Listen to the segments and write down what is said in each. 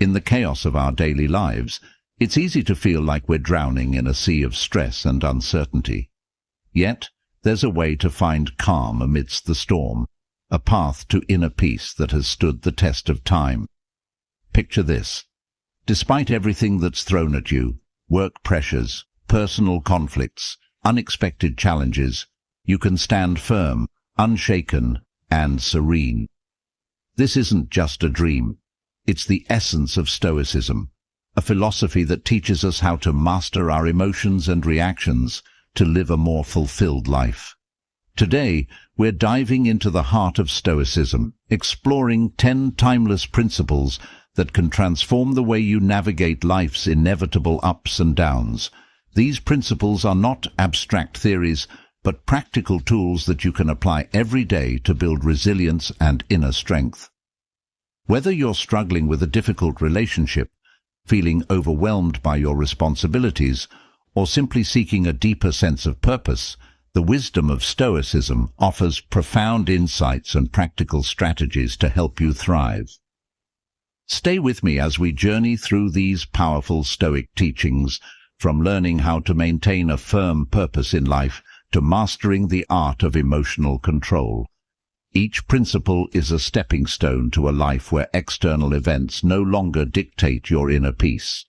In the chaos of our daily lives, it's easy to feel like we're drowning in a sea of stress and uncertainty. Yet, there's a way to find calm amidst the storm, a path to inner peace that has stood the test of time. Picture this. Despite everything that's thrown at you, work pressures, personal conflicts, unexpected challenges, you can stand firm, unshaken, and serene. This isn't just a dream. It's the essence of Stoicism, a philosophy that teaches us how to master our emotions and reactions to live a more fulfilled life. Today, we're diving into the heart of Stoicism, exploring 10 timeless principles that can transform the way you navigate life's inevitable ups and downs. These principles are not abstract theories, but practical tools that you can apply every day to build resilience and inner strength. Whether you're struggling with a difficult relationship, feeling overwhelmed by your responsibilities, or simply seeking a deeper sense of purpose, the wisdom of Stoicism offers profound insights and practical strategies to help you thrive. Stay with me as we journey through these powerful Stoic teachings, from learning how to maintain a firm purpose in life to mastering the art of emotional control. Each principle is a stepping stone to a life where external events no longer dictate your inner peace.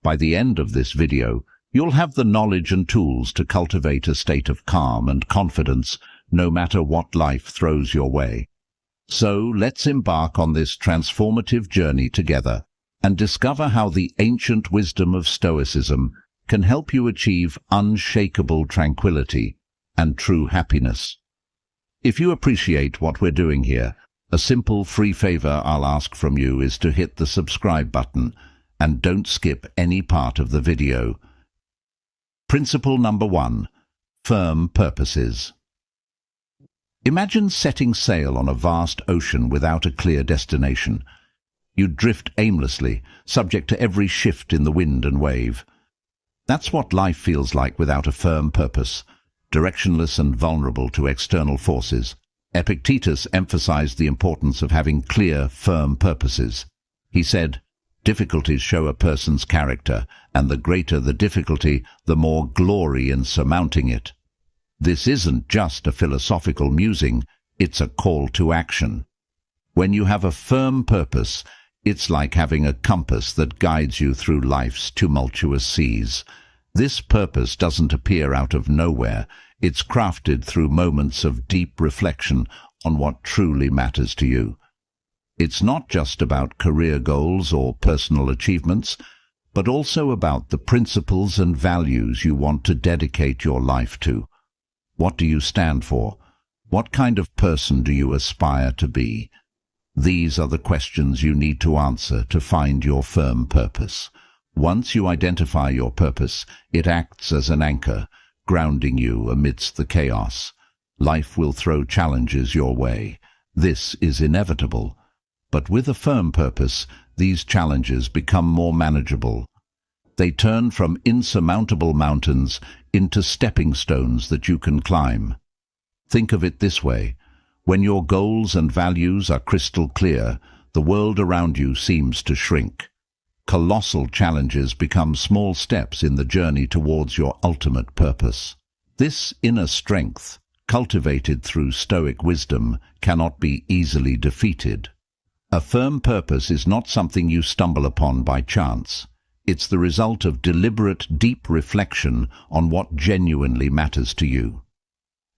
By the end of this video, you'll have the knowledge and tools to cultivate a state of calm and confidence no matter what life throws your way. So let's embark on this transformative journey together and discover how the ancient wisdom of Stoicism can help you achieve unshakable tranquility and true happiness. If you appreciate what we're doing here, a simple free favor I'll ask from you is to hit the subscribe button and don't skip any part of the video. Principle number 1. Firm purposes. Imagine setting sail on a vast ocean without a clear destination. You'd drift aimlessly, subject to every shift in the wind and wave. That's what life feels like without a firm purpose, directionless and vulnerable to external forces. Epictetus emphasized the importance of having clear, firm purposes. He said, "Difficulties show a person's character, and the greater the difficulty, the more glory in surmounting it." This isn't just a philosophical musing, it's a call to action. When you have a firm purpose, it's like having a compass that guides you through life's tumultuous seas. This purpose doesn't appear out of nowhere. It's crafted through moments of deep reflection on what truly matters to you. It's not just about career goals or personal achievements, but also about the principles and values you want to dedicate your life to. What do you stand for? What kind of person do you aspire to be? These are the questions you need to answer to find your firm purpose. Once you identify your purpose, it acts as an anchor, grounding you amidst the chaos. Life will throw challenges your way. This is inevitable. But with a firm purpose, these challenges become more manageable. They turn from insurmountable mountains into stepping stones that you can climb. Think of it this way. When your goals and values are crystal clear, the world around you seems to shrink. Colossal challenges become small steps in the journey towards your ultimate purpose. This inner strength, cultivated through Stoic wisdom, cannot be easily defeated. A firm purpose is not something you stumble upon by chance. It's the result of deliberate, deep reflection on what genuinely matters to you.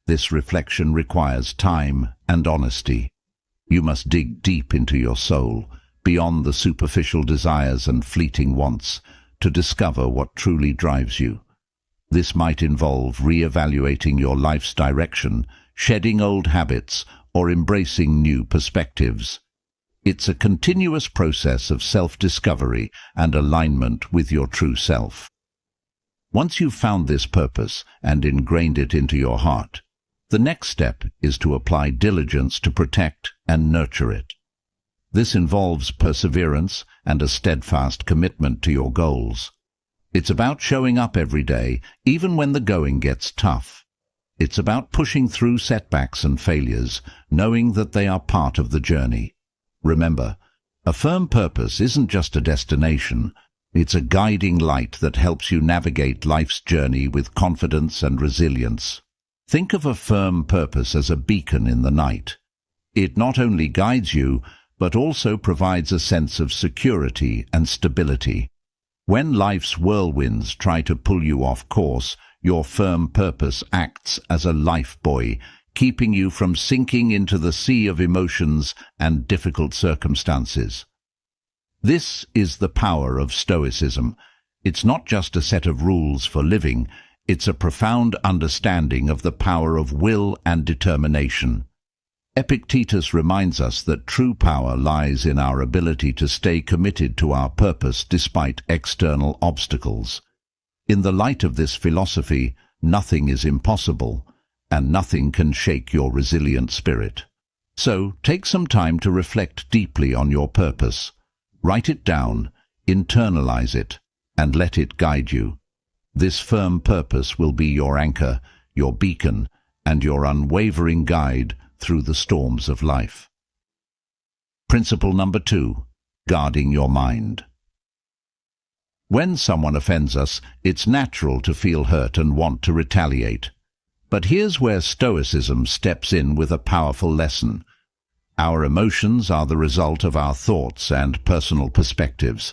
This reflection requires time and honesty. You must dig deep into your soul, beyond the superficial desires and fleeting wants, to discover what truly drives you. This might involve re-evaluating your life's direction, shedding old habits, or embracing new perspectives. It's a continuous process of self-discovery and alignment with your true self. Once you've found this purpose and ingrained it into your heart, the next step is to apply diligence to protect and nurture it. This involves perseverance and a steadfast commitment to your goals. It's about showing up every day, even when the going gets tough. It's about pushing through setbacks and failures, knowing that they are part of the journey. Remember, A firm purpose isn't just a destination, it's a guiding light that helps you navigate life's journey with confidence and resilience. Think of a firm purpose as a beacon in the night. It not only guides you, but also provides a sense of security and stability. When life's whirlwinds try to pull you off course, your firm purpose acts as a lifebuoy, keeping you from sinking into the sea of emotions and difficult circumstances. This is the power of Stoicism. It's not just a set of rules for living, it's a profound understanding of the power of will and determination. Epictetus reminds us that true power lies in our ability to stay committed to our purpose despite external obstacles. In the light of this philosophy, nothing is impossible, and nothing can shake your resilient spirit. So, take some time to reflect deeply on your purpose. Write it down, internalize it, and let it guide you. This firm purpose will be your anchor, your beacon, and your unwavering guide through the storms of life. Principle number 2. Guarding your mind. When someone offends us, it's natural to feel hurt and want to retaliate. But here's where Stoicism steps in with a powerful lesson. Our emotions are the result of our thoughts and personal perspectives.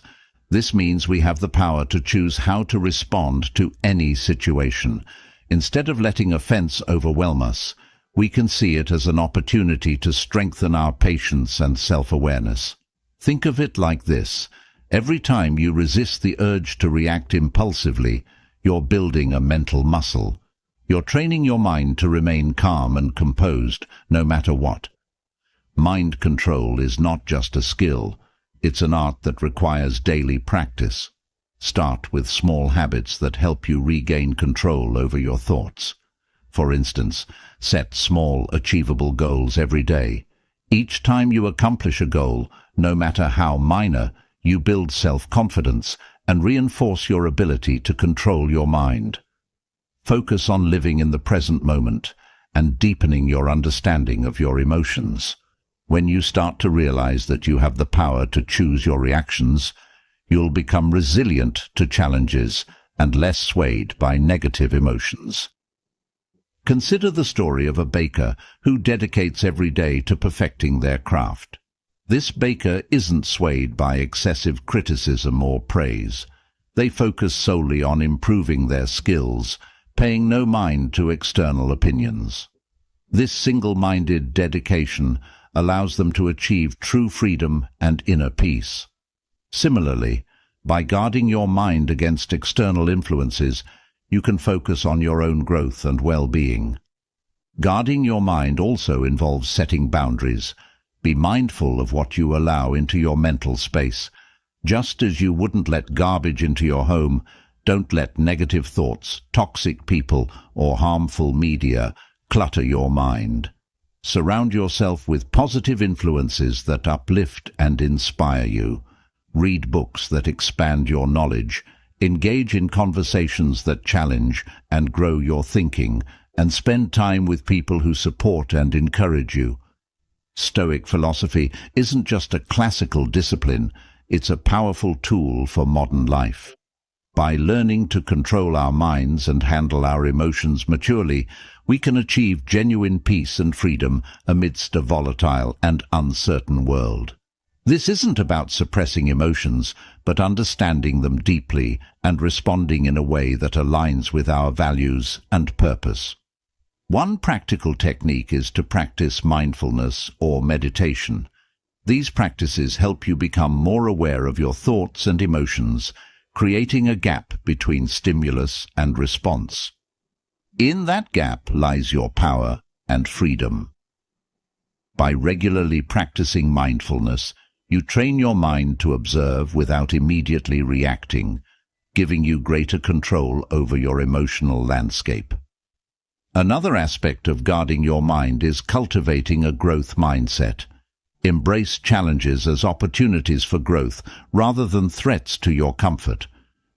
This means we have the power to choose how to respond to any situation. Instead of letting offense overwhelm us, we can see it as an opportunity to strengthen our patience and self-awareness. Think of it like this. Every time you resist the urge to react impulsively, you're building a mental muscle. You're training your mind to remain calm and composed, no matter what. Mind control is not just a skill. It's an art that requires daily practice. Start with small habits that help you regain control over your thoughts. For instance, set small, achievable goals every day. Each time you accomplish a goal, no matter how minor, you build self-confidence and reinforce your ability to control your mind. Focus on living in the present moment and deepening your understanding of your emotions. When you start to realize that you have the power to choose your reactions, you'll become resilient to challenges and less swayed by negative emotions. Consider the story of a baker who dedicates every day to perfecting their craft. This baker isn't swayed by excessive criticism or praise. They focus solely on improving their skills, paying no mind to external opinions. This single-minded dedication allows them to achieve true freedom and inner peace. Similarly, by guarding your mind against external influences, you can focus on your own growth and well-being. Guarding your mind also involves setting boundaries. Be mindful of what you allow into your mental space. Just as you wouldn't let garbage into your home, don't let negative thoughts, toxic people, or harmful media clutter your mind. Surround yourself with positive influences that uplift and inspire you. Read books that expand your knowledge. Engage in conversations that challenge and grow your thinking, and spend time with people who support and encourage you. Stoic philosophy isn't just a classical discipline, it's a powerful tool for modern life. By learning to control our minds and handle our emotions maturely, we can achieve genuine peace and freedom amidst a volatile and uncertain world. This isn't about suppressing emotions, but understanding them deeply and responding in a way that aligns with our values and purpose. One practical technique is to practice mindfulness or meditation. These practices help you become more aware of your thoughts and emotions, creating a gap between stimulus and response. In that gap lies your power and freedom. By regularly practicing mindfulness, you train your mind to observe without immediately reacting, giving you greater control over your emotional landscape. Another aspect of guarding your mind is cultivating a growth mindset. Embrace challenges as opportunities for growth rather than threats to your comfort.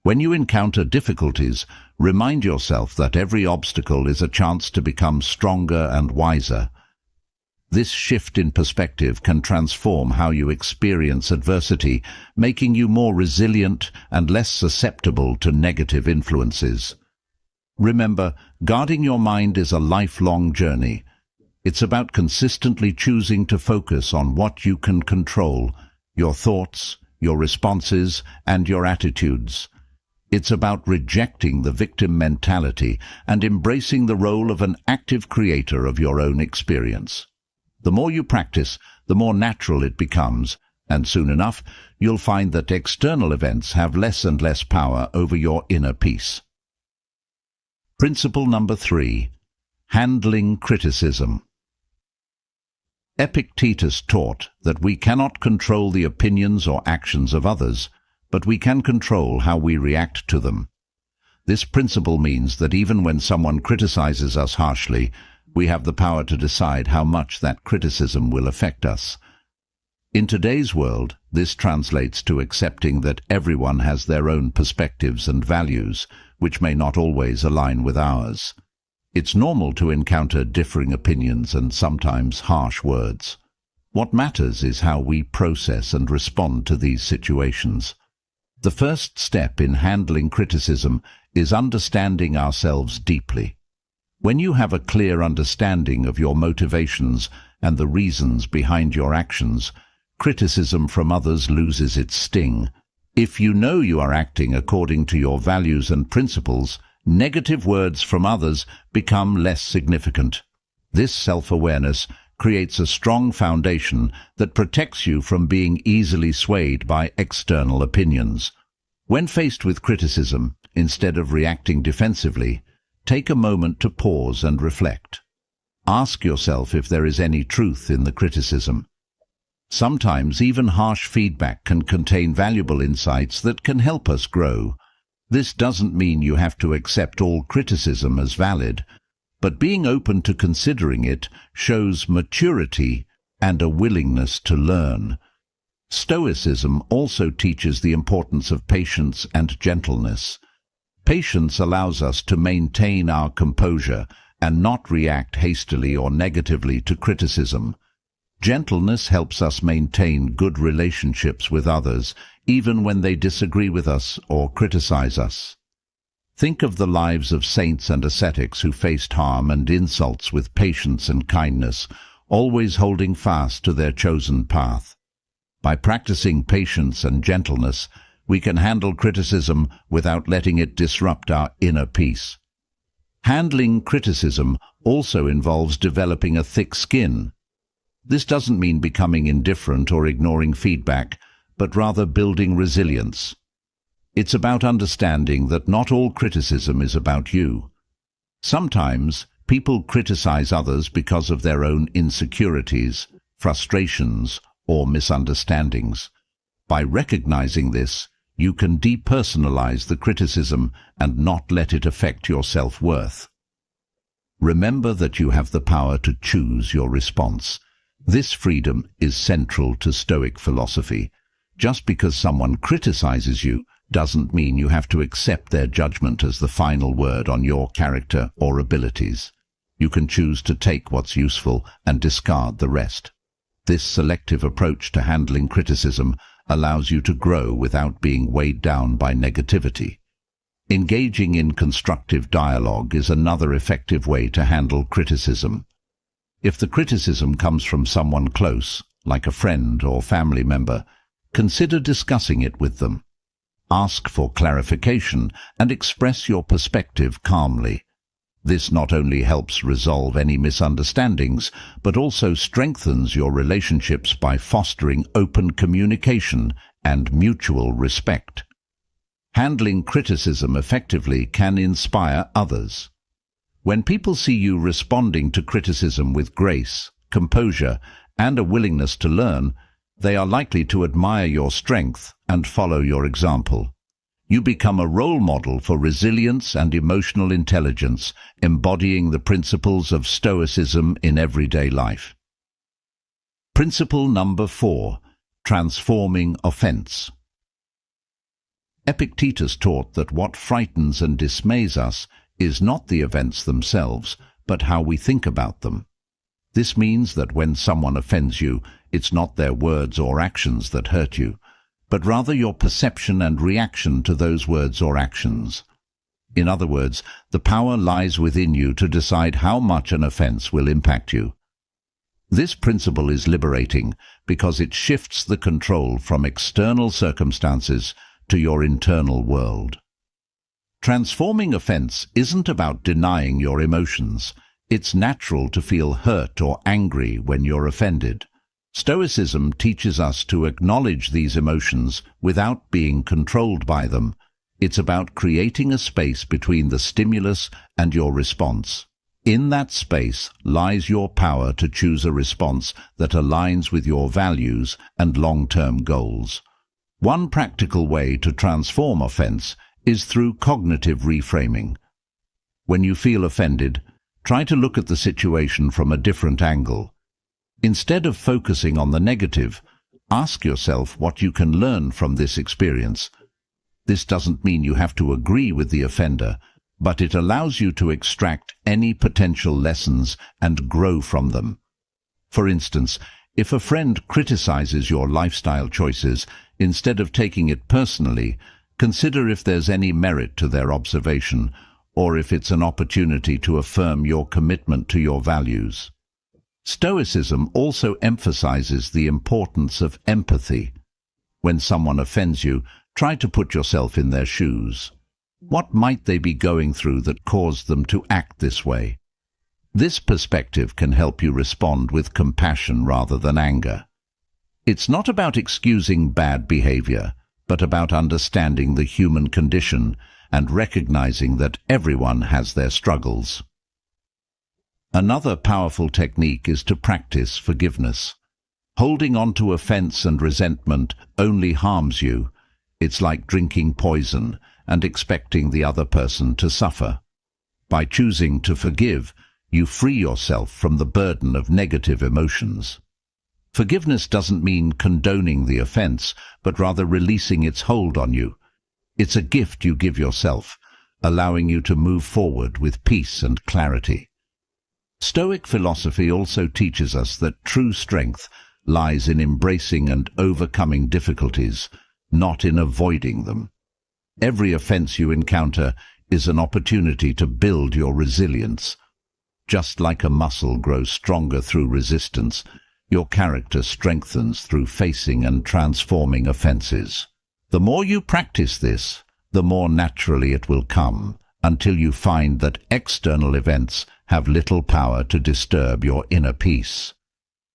When you encounter difficulties, remind yourself that every obstacle is a chance to become stronger and wiser. This shift in perspective can transform how you experience adversity, making you more resilient and less susceptible to negative influences. Remember, guarding your mind is a lifelong journey. It's about consistently choosing to focus on what you can control, your thoughts, your responses, and your attitudes. It's about rejecting the victim mentality and embracing the role of an active creator of your own experience. The more you practice, the more natural it becomes, and soon enough, you'll find that external events have less and less power over your inner peace. Principle number 3. Handling criticism. Epictetus taught that we cannot control the opinions or actions of others, but we can control how we react to them. This principle means that even when someone criticizes us harshly, we have the power to decide how much that criticism will affect us. In today's world, this translates to accepting that everyone has their own perspectives and values, which may not always align with ours. It's normal to encounter differing opinions and sometimes harsh words. What matters is how we process and respond to these situations. The first step in handling criticism is understanding ourselves deeply. When you have a clear understanding of your motivations and the reasons behind your actions, criticism from others loses its sting. If you know you are acting according to your values and principles, negative words from others become less significant. This self-awareness creates a strong foundation that protects you from being easily swayed by external opinions. When faced with criticism, instead of reacting defensively, take a moment to pause and reflect. Ask yourself if there is any truth in the criticism. Sometimes even harsh feedback can contain valuable insights that can help us grow. This doesn't mean you have to accept all criticism as valid, but being open to considering it shows maturity and a willingness to learn. Stoicism also teaches the importance of patience and gentleness. Patience allows us to maintain our composure and not react hastily or negatively to criticism. Gentleness helps us maintain good relationships with others, even when they disagree with us or criticize us. Think of the lives of saints and ascetics who faced harm and insults with patience and kindness, always holding fast to their chosen path. By practicing patience and gentleness, we can handle criticism without letting it disrupt our inner peace. Handling criticism also involves developing a thick skin. This doesn't mean becoming indifferent or ignoring feedback, but rather building resilience. It's about understanding that not all criticism is about you. Sometimes people criticize others because of their own insecurities, frustrations, or misunderstandings. By recognizing this, you can depersonalize the criticism and not let it affect your self-worth. Remember that you have the power to choose your response. This freedom is central to Stoic philosophy. Just because someone criticizes you doesn't mean you have to accept their judgment as the final word on your character or abilities. You can choose to take what's useful and discard the rest. This selective approach to handling criticism allows you to grow without being weighed down by negativity. Engaging in constructive dialogue is another effective way to handle criticism. If the criticism comes from someone close, like a friend or family member, consider discussing it with them. Ask for clarification and express your perspective calmly. This not only helps resolve any misunderstandings, but also strengthens your relationships by fostering open communication and mutual respect. Handling criticism effectively can inspire others. When people see you responding to criticism with grace, composure, and a willingness to learn, they are likely to admire your strength and follow your example. You become a role model for resilience and emotional intelligence, embodying the principles of Stoicism in everyday life. Principle number 4. Transforming offense. Epictetus taught that what frightens and dismays us is not the events themselves, but how we think about them. This means that when someone offends you, it's not their words or actions that hurt you, but rather your perception and reaction to those words or actions. In other words, the power lies within you to decide how much an offense will impact you. This principle is liberating because it shifts the control from external circumstances to your internal world. Transforming offense isn't about denying your emotions. It's natural to feel hurt or angry when you're offended. Stoicism teaches us to acknowledge these emotions without being controlled by them. It's about creating a space between the stimulus and your response. In that space lies your power to choose a response that aligns with your values and long-term goals. One practical way to transform offense is through cognitive reframing. When you feel offended, try to look at the situation from a different angle. Instead of focusing on the negative, ask yourself what you can learn from this experience. This doesn't mean you have to agree with the offender, but it allows you to extract any potential lessons and grow from them. For instance, if a friend criticizes your lifestyle choices, instead of taking it personally, consider if there's any merit to their observation, or if it's an opportunity to affirm your commitment to your values. Stoicism also emphasizes the importance of empathy. When someone offends you, try to put yourself in their shoes. What might they be going through that caused them to act this way? This perspective can help you respond with compassion rather than anger. It's not about excusing bad behavior, but about understanding the human condition and recognizing that everyone has their struggles. Another powerful technique is to practice forgiveness. Holding on to offense and resentment only harms you. It's like drinking poison and expecting the other person to suffer. By choosing to forgive, you free yourself from the burden of negative emotions. Forgiveness doesn't mean condoning the offense, but rather releasing its hold on you. It's a gift you give yourself, allowing you to move forward with peace and clarity. Stoic philosophy also teaches us that true strength lies in embracing and overcoming difficulties, not in avoiding them. Every offense you encounter is an opportunity to build your resilience. Just like a muscle grows stronger through resistance, your character strengthens through facing and transforming offenses. The more you practice this, the more naturally it will come, until you find that external events have little power to disturb your inner peace.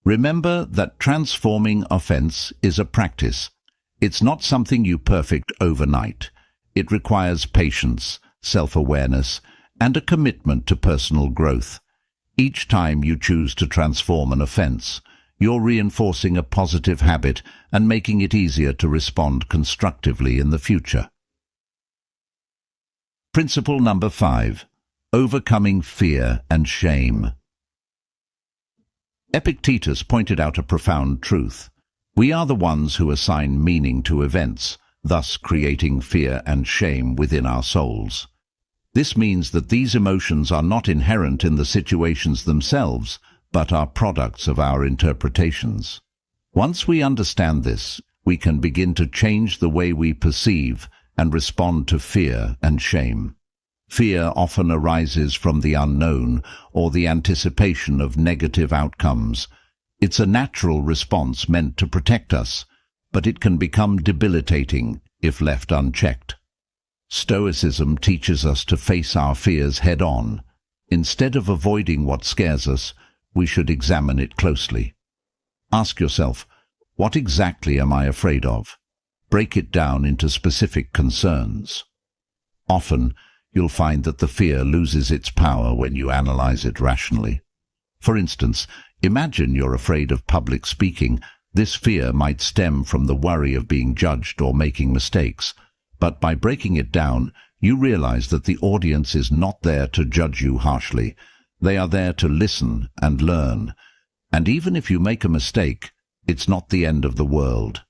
Remember that transforming offense is a practice. It's not something you perfect overnight. It requires patience, self-awareness, and a commitment to personal growth. Each time you choose to transform an offense, you're reinforcing a positive habit and making it easier to respond constructively in the future. Principle number 5. Overcoming fear and shame. Epictetus pointed out a profound truth. We are the ones who assign meaning to events, thus creating fear and shame within our souls. This means that these emotions are not inherent in the situations themselves, but are products of our interpretations. Once we understand this, we can begin to change the way we perceive and respond to fear and shame. Fear often arises from the unknown or the anticipation of negative outcomes. It's a natural response meant to protect us, but it can become debilitating if left unchecked. Stoicism teaches us to face our fears head-on. Instead of avoiding what scares us, we should examine it closely. Ask yourself, what exactly am I afraid of? Break it down into specific concerns. Often, you'll find that the fear loses its power when you analyze it rationally. For instance, imagine you're afraid of public speaking. This fear might stem from the worry of being judged or making mistakes. But by breaking it down, you realize that the audience is not there to judge you harshly. They are there to listen and learn. And even if you make a mistake, it's not the end of the world.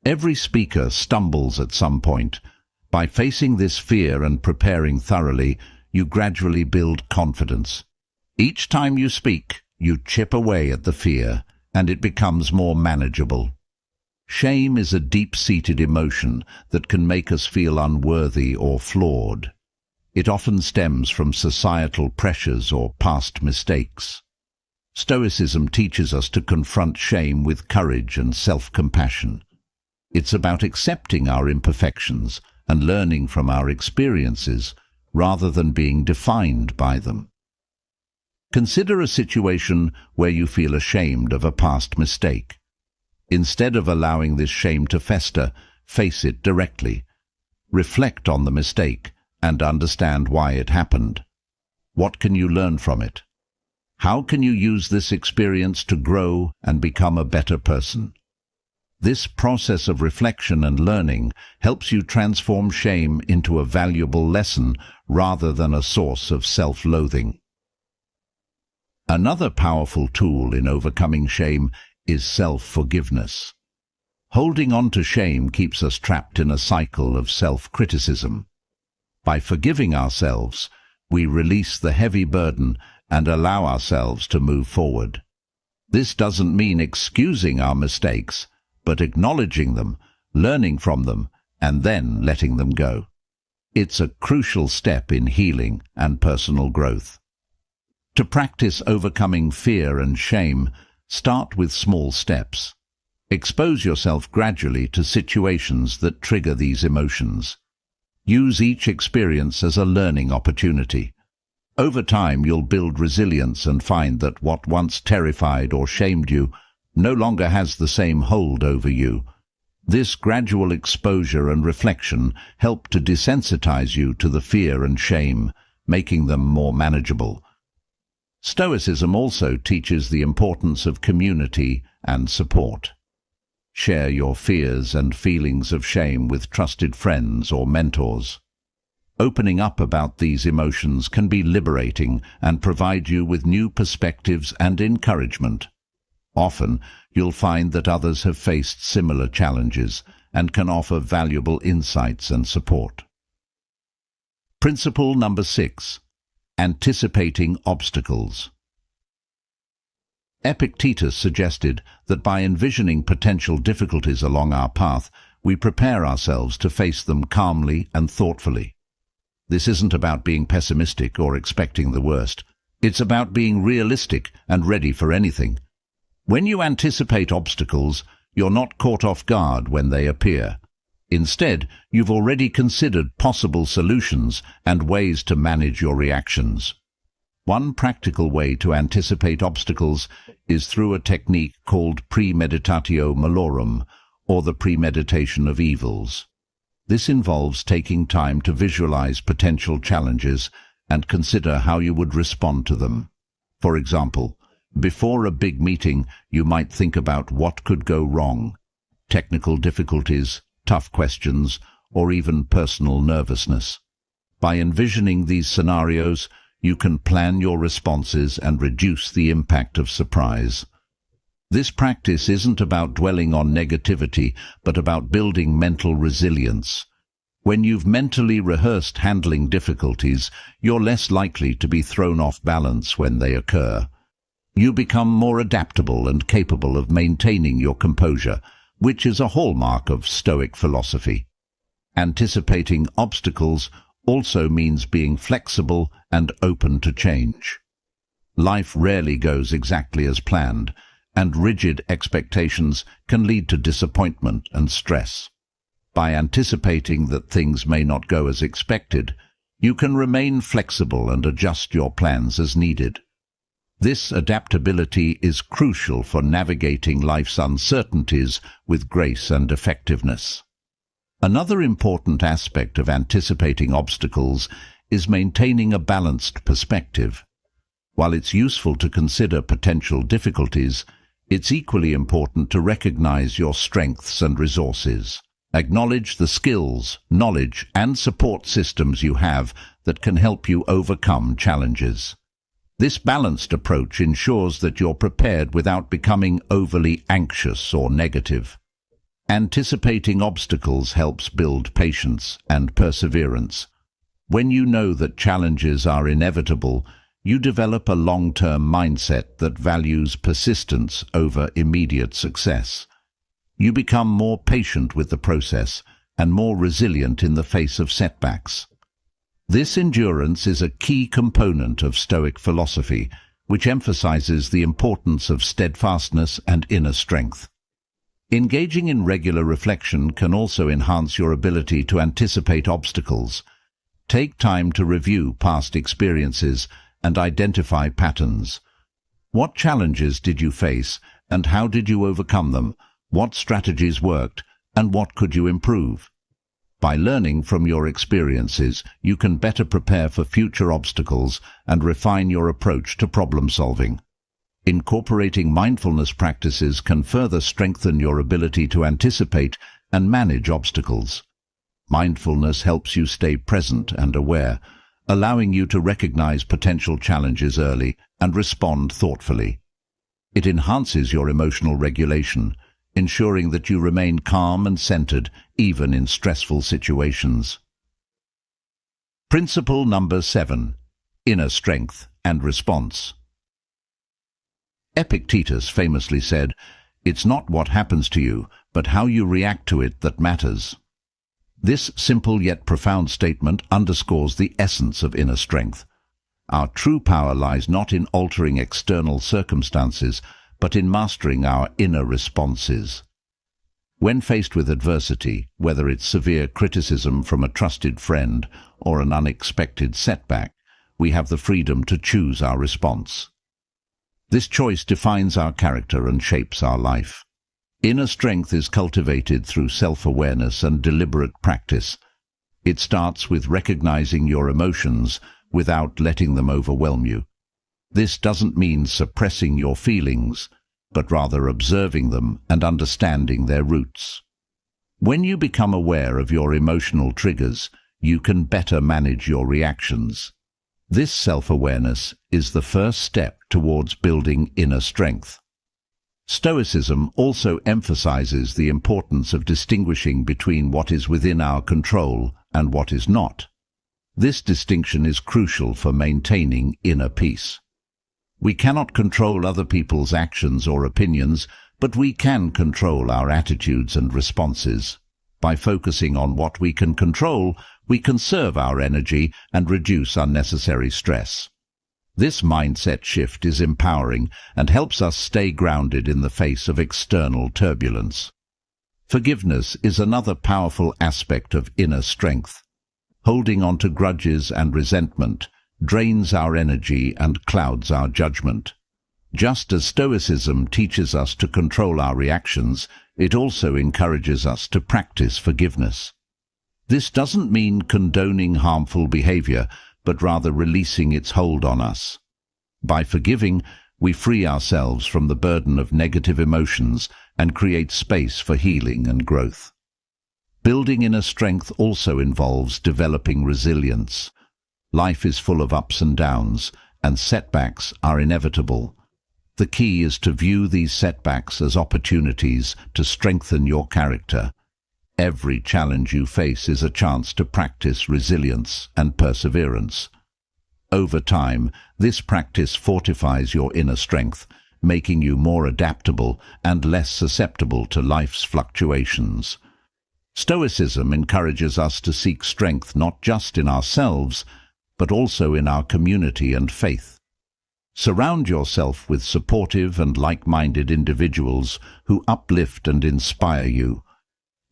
Every speaker stumbles at some point. By facing this fear and preparing thoroughly, you gradually build confidence. Each time you speak, you chip away at the fear, and it becomes more manageable. Shame is a deep-seated emotion that can make us feel unworthy or flawed. It often stems from societal pressures or past mistakes. Stoicism teaches us to confront shame with courage and self-compassion. It's about accepting our imperfections and learning from our experiences rather than being defined by them. Consider a situation where you feel ashamed of a past mistake. Instead of allowing this shame to fester, face it directly. Reflect on the mistake and understand why it happened. What can you learn from it? How can you use this experience to grow and become a better person? This process of reflection and learning helps you transform shame into a valuable lesson rather than a source of self-loathing. Another powerful tool in overcoming shame is self-forgiveness. Holding on to shame keeps us trapped in a cycle of self-criticism. By forgiving ourselves, we release the heavy burden and allow ourselves to move forward. This doesn't mean excusing our mistakes, but acknowledging them, learning from them, and then letting them go. It's a crucial step in healing and personal growth. To practice overcoming fear and shame, start with small steps. Expose yourself gradually to situations that trigger these emotions. Use each experience as a learning opportunity. Over time, you'll build resilience and find that what once terrified or shamed you no longer has the same hold over you. This gradual exposure and reflection help to desensitize you to the fear and shame, making them more manageable. Stoicism also teaches the importance of community and support. Share your fears and feelings of shame with trusted friends or mentors. Opening up about these emotions can be liberating and provide you with new perspectives and encouragement. Often, you'll find that others have faced similar challenges and can offer valuable insights and support. Principle number 6. Anticipating obstacles. Epictetus suggested that by envisioning potential difficulties along our path, we prepare ourselves to face them calmly and thoughtfully. This isn't about being pessimistic or expecting the worst. It's about being realistic and ready for anything. When you anticipate obstacles, you're not caught off guard when they appear. Instead, you've already considered possible solutions and ways to manage your reactions. One practical way to anticipate obstacles is through a technique called premeditatio malorum, or the premeditation of evils. This involves taking time to visualize potential challenges and consider how you would respond to them. For example, before a big meeting, you might think about what could go wrong: technical difficulties, tough questions, or even personal nervousness. By envisioning these scenarios, you can plan your responses and reduce the impact of surprise. This practice isn't about dwelling on negativity, but about building mental resilience. When you've mentally rehearsed handling difficulties, you're less likely to be thrown off balance when they occur. You become more adaptable and capable of maintaining your composure, which is a hallmark of Stoic philosophy. Anticipating obstacles also means being flexible and open to change. Life rarely goes exactly as planned, and rigid expectations can lead to disappointment and stress. By anticipating that things may not go as expected, you can remain flexible and adjust your plans as needed. This adaptability is crucial for navigating life's uncertainties with grace and effectiveness. Another important aspect of anticipating obstacles is maintaining a balanced perspective. While it's useful to consider potential difficulties, it's equally important to recognize your strengths and resources. Acknowledge the skills, knowledge, and support systems you have that can help you overcome challenges. This balanced approach ensures that you're prepared without becoming overly anxious or negative. Anticipating obstacles helps build patience and perseverance. When you know that challenges are inevitable, You develop a long-term mindset that values persistence over immediate success. You become more patient with the process and more resilient in the face of setbacks. This endurance is a key component of Stoic philosophy, which emphasizes the importance of steadfastness and inner strength. Engaging in regular reflection can also enhance your ability to anticipate obstacles. Take time to review past experiences and identify patterns. What challenges did you face, and how did you overcome them? What strategies worked, and what could you improve? By learning from your experiences, you can better prepare for future obstacles and refine your approach to problem solving. Incorporating mindfulness practices can further strengthen your ability to anticipate and manage obstacles. Mindfulness helps you stay present and aware, allowing you to recognize potential challenges early and respond thoughtfully. It enhances your emotional regulation, ensuring that you remain calm and centered even in stressful situations. Principle number 7. Inner strength and response. Epictetus famously said, "It's not what happens to you, but how you react to it that matters." This simple yet profound statement underscores the essence of inner strength. Our true power lies not in altering external circumstances, but in mastering our inner responses. When faced with adversity, whether it's severe criticism from a trusted friend or an unexpected setback, we have the freedom to choose our response. This choice defines our character and shapes our life. Inner strength is cultivated through self-awareness and deliberate practice. It starts with recognizing your emotions without letting them overwhelm you. This doesn't mean suppressing your feelings, but rather observing them and understanding their roots. When you become aware of your emotional triggers, you can better manage your reactions. This self-awareness is the first step towards building inner strength. Stoicism also emphasizes the importance of distinguishing between what is within our control and what is not. This distinction is crucial for maintaining inner peace. We cannot control other people's actions or opinions, but we can control our attitudes and responses. By focusing on what we can control, we conserve our energy and reduce unnecessary stress. This mindset shift is empowering and helps us stay grounded in the face of external turbulence. Forgiveness is another powerful aspect of inner strength. Holding on to grudges and resentment drains our energy and clouds our judgment. Just as Stoicism teaches us to control our reactions, it also encourages us to practice forgiveness. This doesn't mean condoning harmful behavior, but rather releasing its hold on us. By forgiving, we free ourselves from the burden of negative emotions and create space for healing and growth. Building inner strength also involves developing resilience. Life is full of ups and downs, and setbacks are inevitable. The key is to view these setbacks as opportunities to strengthen your character. Every challenge you face is a chance to practice resilience and perseverance. Over time, this practice fortifies your inner strength, making you more adaptable and less susceptible to life's fluctuations. Stoicism encourages us to seek strength not just in ourselves, but also in our community and faith. Surround yourself with supportive and like-minded individuals who uplift and inspire you.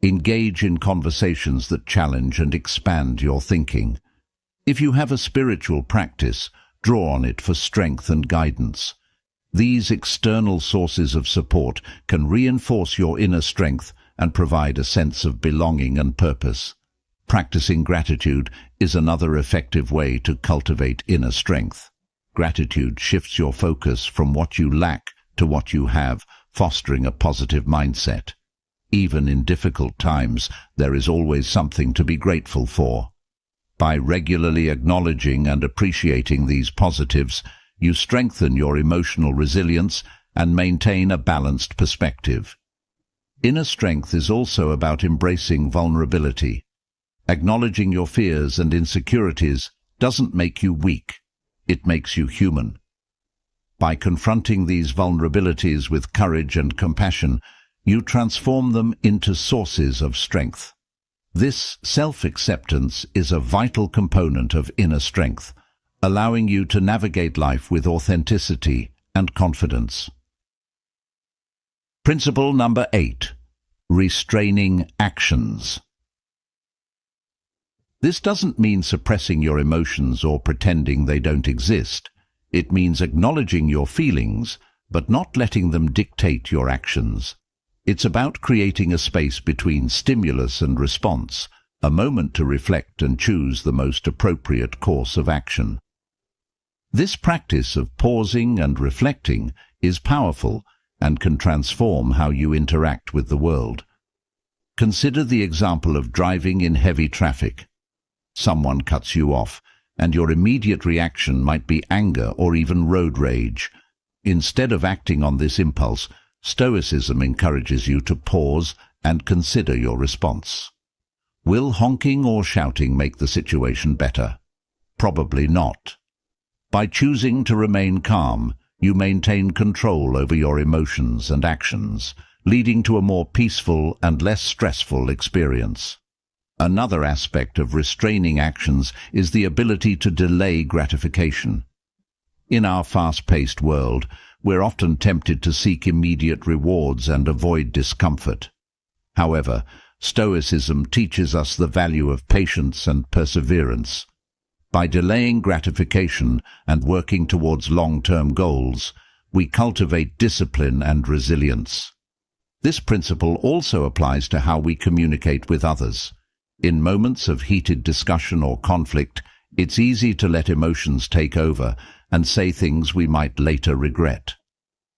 Engage in conversations that challenge and expand your thinking. If you have a spiritual practice, draw on it for strength and guidance. These external sources of support can reinforce your inner strength and provide a sense of belonging and purpose. Practicing gratitude is another effective way to cultivate inner strength. Gratitude shifts your focus from what you lack to what you have, fostering a positive mindset. Even in difficult times, there is always something to be grateful for. By regularly acknowledging and appreciating these positives, you strengthen your emotional resilience and maintain a balanced perspective. Inner strength is also about embracing vulnerability. Acknowledging your fears and insecurities doesn't make you weak. it makes you human. By confronting these vulnerabilities with courage and compassion, you transform them into sources of strength. This self-acceptance is a vital component of inner strength, allowing you to navigate life with authenticity and confidence. Principle number 8. Restraining actions. This doesn't mean suppressing your emotions or pretending they don't exist. It means acknowledging your feelings, but not letting them dictate your actions. It's about creating a space between stimulus and response, a moment to reflect and choose the most appropriate course of action. This practice of pausing and reflecting is powerful and can transform how you interact with the world. Consider the example of driving in heavy traffic. Someone cuts you off, and your immediate reaction might be anger or even road rage. Instead of acting on this impulse, Stoicism encourages you to pause and consider your response. Will honking or shouting make the situation better? Probably not. By choosing to remain calm, you maintain control over your emotions and actions, leading to a more peaceful and less stressful experience. Another aspect of restraining actions is the ability to delay gratification. In our fast-paced world, we're often tempted to seek immediate rewards and avoid discomfort. However, Stoicism teaches us the value of patience and perseverance. By delaying gratification and working towards long-term goals, we cultivate discipline and resilience. This principle also applies to how we communicate with others. In moments of heated discussion or conflict, it's easy to let emotions take over and say things we might later regret.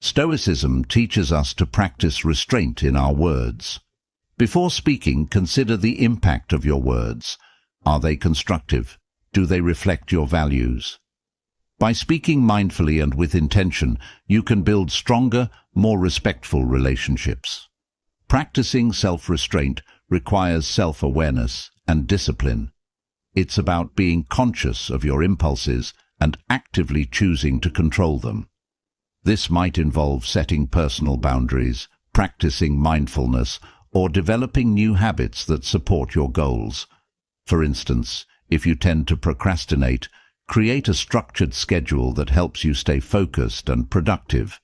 Stoicism teaches us to practice restraint in our words. Before speaking, consider the impact of your words. Are they constructive? Do they reflect your values? By speaking mindfully and with intention, you can build stronger, more respectful relationships. Practicing self-restraint requires self-awareness and discipline. It's about being conscious of your impulses and actively choosing to control them. This might involve setting personal boundaries, practicing mindfulness, or developing new habits that support your goals. For instance, if you tend to procrastinate, create a structured schedule that helps you stay focused and productive.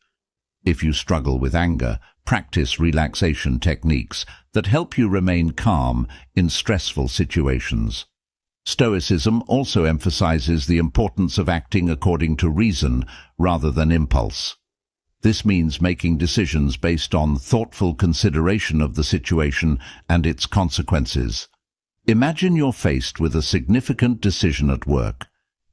If you struggle with anger, practice relaxation techniques that help you remain calm in stressful situations. Stoicism also emphasizes the importance of acting according to reason rather than impulse. This means making decisions based on thoughtful consideration of the situation and its consequences. Imagine you're faced with a significant decision at work.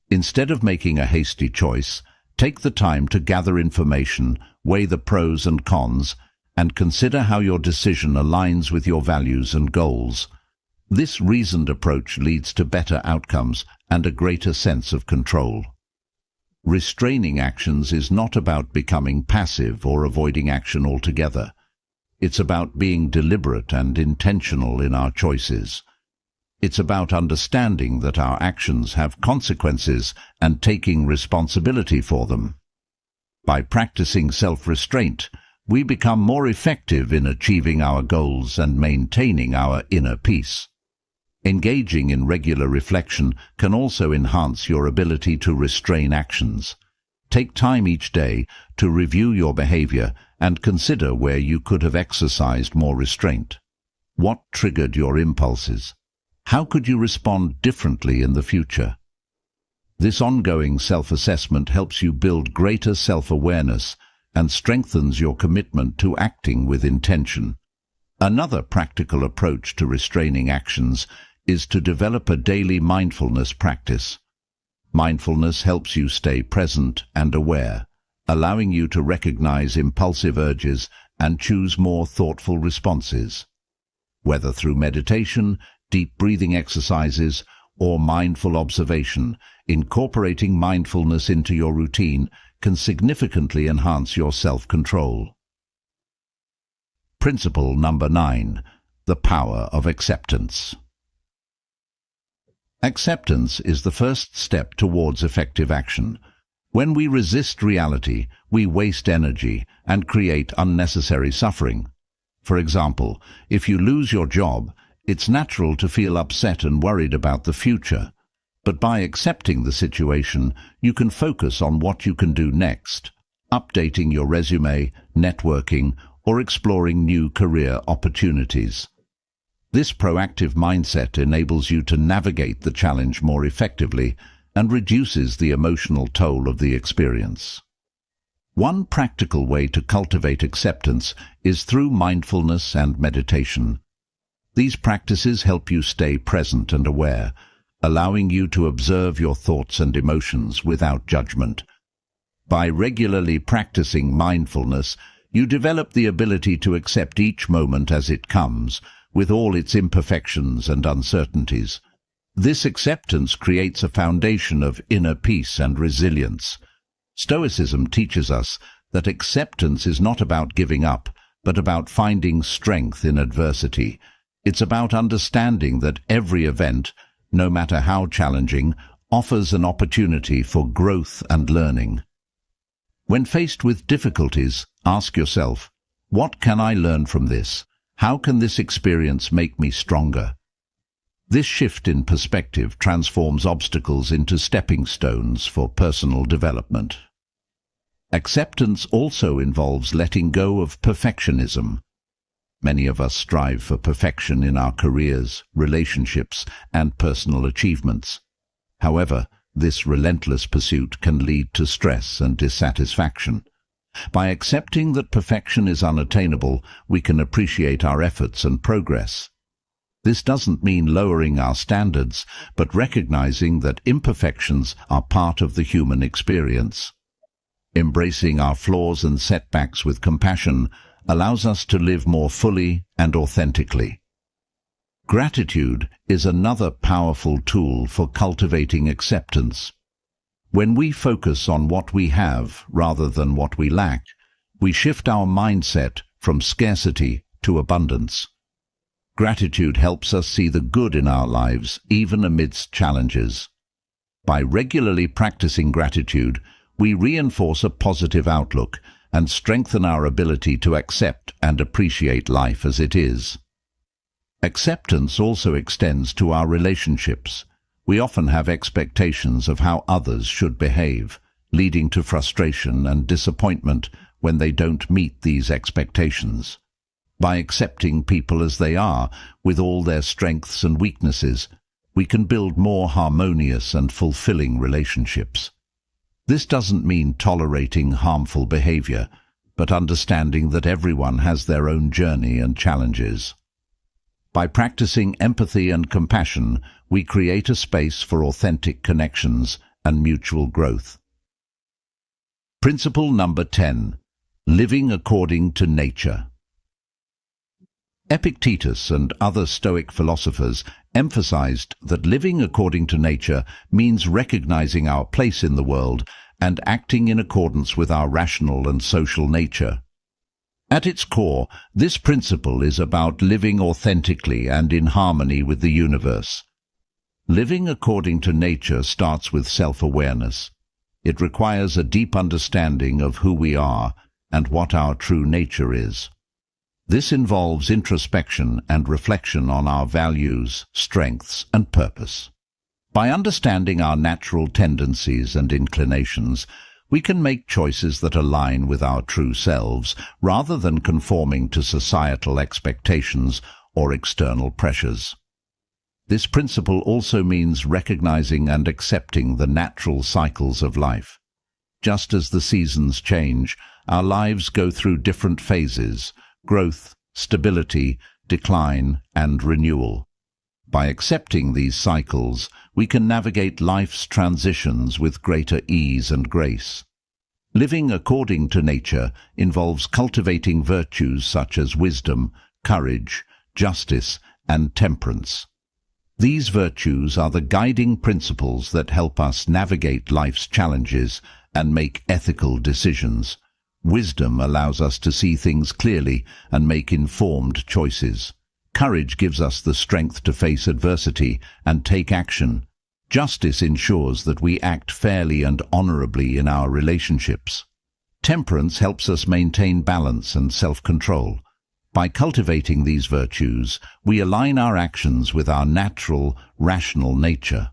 Instead of making a hasty choice, take the time to gather information, weigh the pros and cons, and consider how your decision aligns with your values and goals. This reasoned approach leads to better outcomes and a greater sense of control. Restraining actions is not about becoming passive or avoiding action altogether. It's about being deliberate and intentional in our choices. It's about understanding that our actions have consequences and taking responsibility for them. By practicing self-restraint, we become more effective in achieving our goals and maintaining our inner peace. Engaging in regular reflection can also enhance your ability to restrain actions. Take time each day to review your behavior and consider where you could have exercised more restraint. What triggered your impulses? How could you respond differently in the future? This ongoing self-assessment helps you build greater self-awareness and strengthens your commitment to acting with intention. Another practical approach to restraining actions is to develop a daily mindfulness practice. Mindfulness helps you stay present and aware, allowing you to recognize impulsive urges and choose more thoughtful responses. Whether through meditation, deep breathing exercises, or mindful observation, incorporating mindfulness into your routine can significantly enhance your self-control. Principle number 9. The power of acceptance. Acceptance is the first step towards effective action. When we resist reality, we waste energy and create unnecessary suffering. For example, if you lose your job, it's natural to feel upset and worried about the future. But by accepting the situation, you can focus on what you can do next, updating your resume, networking, or exploring new career opportunities. This proactive mindset enables you to navigate the challenge more effectively and reduces the emotional toll of the experience. One practical way to cultivate acceptance is through mindfulness and meditation. These practices help you stay present and aware, allowing you to observe your thoughts and emotions without judgment. By regularly practicing mindfulness, you develop the ability to accept each moment as it comes, with all its imperfections and uncertainties. This acceptance creates a foundation of inner peace and resilience. Stoicism teaches us that acceptance is not about giving up, but about finding strength in adversity. It's about understanding that every event, no matter how challenging, offers an opportunity for growth and learning. When faced with difficulties, ask yourself, what can I learn from this? How can this experience make me stronger? This shift in perspective transforms obstacles into stepping stones for personal development. Acceptance also involves letting go of perfectionism. Many of us strive for perfection in our careers, relationships, and personal achievements. However, this relentless pursuit can lead to stress and dissatisfaction. By accepting that perfection is unattainable, we can appreciate our efforts and progress. This doesn't mean lowering our standards, but recognizing that imperfections are part of the human experience. Embracing our flaws and setbacks with compassion allows us to live more fully and authentically. Gratitude is another powerful tool for cultivating acceptance. When we focus on what we have rather than what we lack, we shift our mindset from scarcity to abundance. Gratitude helps us see the good in our lives, even amidst challenges. By regularly practicing gratitude, we reinforce a positive outlook and strengthen our ability to accept and appreciate life as it is. Acceptance also extends to our relationships. We often have expectations of how others should behave, leading to frustration and disappointment when they don't meet these expectations. By accepting people as they are, with all their strengths and weaknesses, we can build more harmonious and fulfilling relationships. This doesn't mean tolerating harmful behavior, but understanding that everyone has their own journey and challenges. By practicing empathy and compassion, we create a space for authentic connections and mutual growth. Principle number 10. Living according to nature. Epictetus and other Stoic philosophers emphasized that living according to nature means recognizing our place in the world and acting in accordance with our rational and social nature. At its core, this principle is about living authentically and in harmony with the universe. Living according to nature starts with self-awareness. It requires a deep understanding of who we are and what our true nature is. This involves introspection and reflection on our values, strengths, and purpose. By understanding our natural tendencies and inclinations, we can make choices that align with our true selves rather than conforming to societal expectations or external pressures. This principle also means recognizing and accepting the natural cycles of life. Just as the seasons change, our lives go through different phases: growth, stability, decline, and renewal. By accepting these cycles, we can navigate life's transitions with greater ease and grace. Living according to nature involves cultivating virtues such as wisdom, courage, justice, and temperance. These virtues are the guiding principles that help us navigate life's challenges and make ethical decisions. Wisdom allows us to see things clearly and make informed choices. Courage gives us the strength to face adversity and take action, Justice ensures that we act fairly and honorably in our relationships. Temperance helps us maintain balance and self-control. By cultivating these virtues, we align our actions with our natural, rational nature.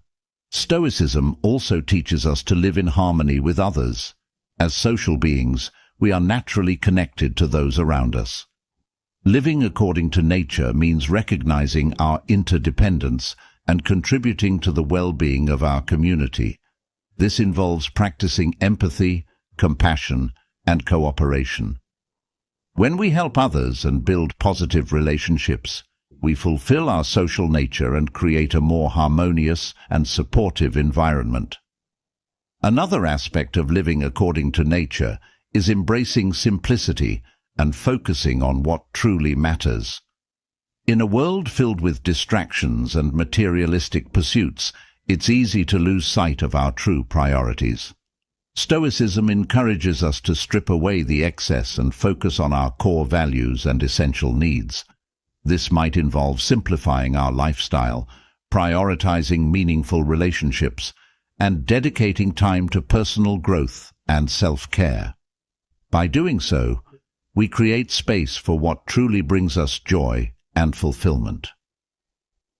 Stoicism also teaches us to live in harmony with others. As social beings, we are naturally connected to those around us. Living according to nature means recognizing our interdependence and contributing to the well-being of our community. This involves practicing empathy, compassion, and cooperation. When we help others and build positive relationships, we fulfill our social nature and create a more harmonious and supportive environment. Another aspect of living according to nature is embracing simplicity and focusing on what truly matters. In a world filled with distractions and materialistic pursuits, it's easy to lose sight of our true priorities. Stoicism encourages us to strip away the excess and focus on our core values and essential needs. This might involve simplifying our lifestyle, prioritizing meaningful relationships, and dedicating time to personal growth and self-care. By doing so, we create space for what truly brings us joy and fulfillment.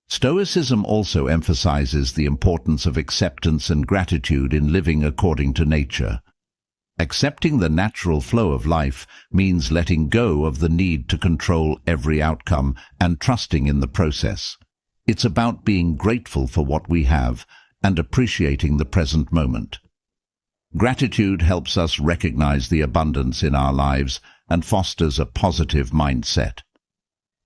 Stoicism also emphasizes the importance of acceptance and gratitude in living according to nature. Accepting the natural flow of life means letting go of the need to control every outcome and trusting in the process. It's about being grateful for what we have and appreciating the present moment. Gratitude helps us recognize the abundance in our lives and fosters a positive mindset.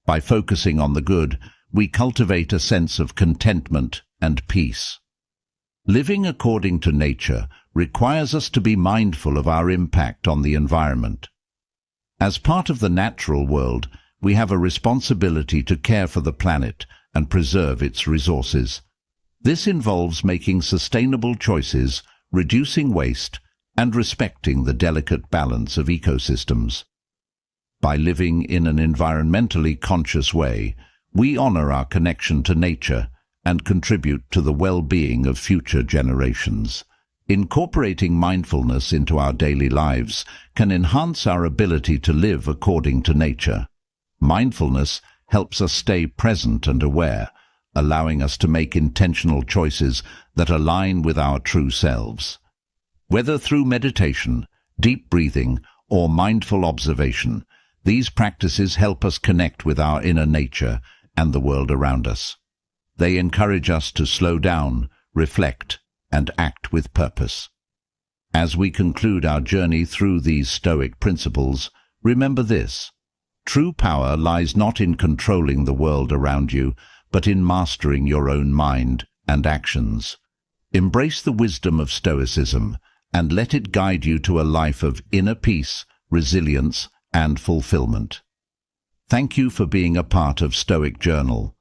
By focusing on the good, we cultivate a sense of contentment and peace. Living according to nature requires us to be mindful of our impact on the environment. As part of the natural world, we have a responsibility to care for the planet and preserve its resources. This involves making sustainable choices, reducing waste, and respecting the delicate balance of ecosystems. By living in an environmentally conscious way, we honor our connection to nature and contribute to the well-being of future generations. Incorporating mindfulness into our daily lives can enhance our ability to live according to nature. Mindfulness helps us stay present and aware, allowing us to make intentional choices that align with our true selves. Whether through meditation, deep breathing, or mindful observation, these practices help us connect with our inner nature and the world around us. They encourage us to slow down, reflect, and act with purpose. As we conclude our journey through these Stoic principles, remember this: true power lies not in controlling the world around you, but in mastering your own mind and actions. Embrace the wisdom of Stoicism and let it guide you to a life of inner peace, resilience, and fulfillment. Thank you for being a part of Stoic Journal.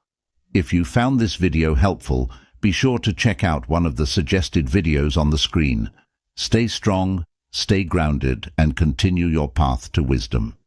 If you found this video helpful, be sure to check out one of the suggested videos on the screen. Stay strong, stay grounded, and continue your path to wisdom.